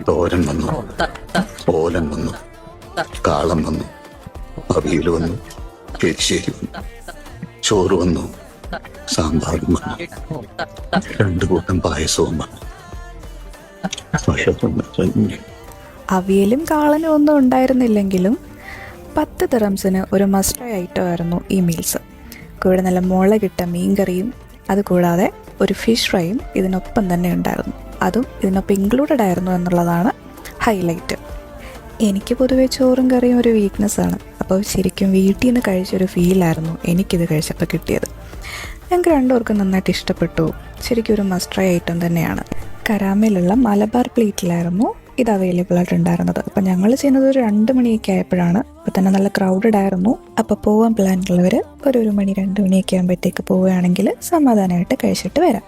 തോരൻ വന്നു, ഓലൻ വന്നു, കാളം വന്നു, അവിയൽ വന്നു, എരിശ്ശേരി വന്നു, ചോറ് വന്നു, സാമ്പാറും വന്നു, 2 കൂട്ടം പായസവും വന്നു. അവിയലും കാളനും ഒന്നും ഉണ്ടായിരുന്നില്ലെങ്കിലും 10 ദിറംസിന് ഒരു മസ്റ്റ് ഐറ്റം ആയിരുന്നു ഈ മീൽസ്. കൂടെ നല്ല മുളകിട്ട മീൻകറിയും അതുകൂടാതെ ഒരു ഫിഷ് ഫ്രൈയും ഇതിനൊപ്പം തന്നെ ഉണ്ടായിരുന്നു. അതും ഇതിനൊപ്പം ഇൻക്ലൂഡഡ് ആയിരുന്നു എന്നുള്ളതാണ് ഹൈലൈറ്റ്. എനിക്ക് പൊതുവെ ചോറും കറിയും ഒരു വീക്ക്നെസ്സാണ്. അപ്പോൾ ശരിക്കും വീട്ടിൽ നിന്ന് കഴിച്ചൊരു ഫീലായിരുന്നു എനിക്കിത് കഴിച്ചപ്പോൾ കിട്ടിയത്. ഞങ്ങൾക്ക് 2 പേർക്കും നന്നായിട്ട് ഇഷ്ടപ്പെട്ടു. ശരിക്കും ഒരു മസ്റ്റ് ഐറ്റം തന്നെയാണ്. കരാമയിലുള്ള മലബാർ പ്ലേറ്റിലായിരുന്നു ഇത് അവൈലബിൾ ആയിട്ടുണ്ടായിരുന്നത്. അപ്പം ഞങ്ങൾ ചെയ്യുന്നത് ഒരു 2 മണിയൊക്കെ ആയപ്പോഴാണ്. അപ്പോൾ തന്നെ നല്ല ക്രൗഡഡ് ആയിരുന്നു. അപ്പോൾ പോകാൻ പ്ലാൻ ഉള്ളവർ ഒരു 1 മണി 2 മണിയൊക്കെ ആകുമ്പോഴത്തേക്ക് പോവുകയാണെങ്കിൽ സമാധാനമായിട്ട് കഴിച്ചിട്ട് വരാം.